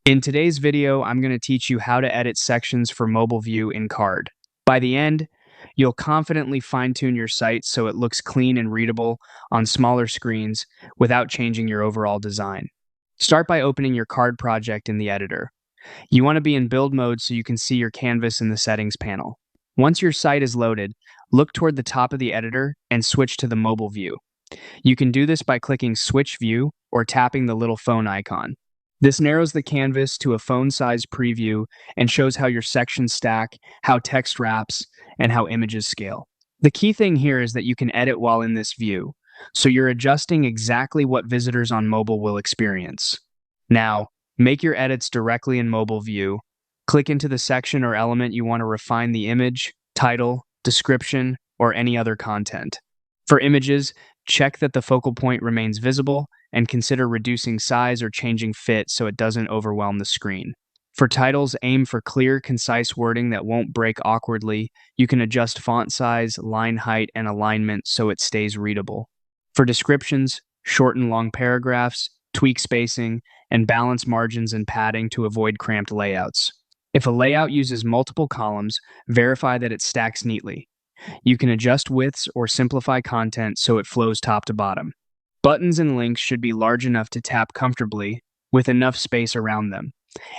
In today's video, I'm going to teach you how to edit sections for mobile view in Card. By the end, you'll confidently fine-tune your site so it looks clean and readable on smaller screens without changing your overall design. Start by opening your Card project in the editor. You want to be in build mode so you can see your canvas in the settings panel. Once your site is loaded, look toward the top of the editor and switch to the mobile view. You can do this by clicking Switch View or tapping the little phone icon. This narrows the canvas to a phone-sized preview and shows how your sections stack, how text wraps, and how images scale. The key thing here is that you can edit while in this view, so you're adjusting exactly what visitors on mobile will experience. Now, make your edits directly in mobile view. Click into the section or element you want to refine the image, title, description, or any other content. For images, check that the focal point remains visible and consider reducing size or changing fit so it doesn't overwhelm the screen. For titles, aim for clear, concise wording that won't break awkwardly. You can adjust font size, line height, and alignment so it stays readable. For descriptions, shorten long paragraphs, tweak spacing, and balance margins and padding to avoid cramped layouts. If a layout uses multiple columns, verify that it stacks neatly. You can adjust widths or simplify content so it flows top to bottom. Buttons and links should be large enough to tap comfortably with enough space around them.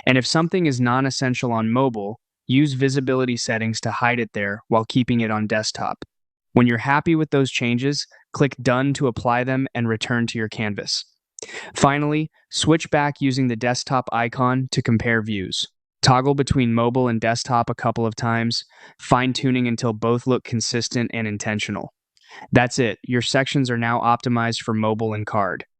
And if something is non-essential on mobile, use visibility settings to hide it there while keeping it on desktop. When you're happy with those changes, click Done to apply them and return to your canvas. Finally, switch back using the desktop icon to compare views. Toggle between mobile and desktop a couple of times, fine-tuning until both look consistent and intentional. That's it. Your sections are now optimized for mobile and Card.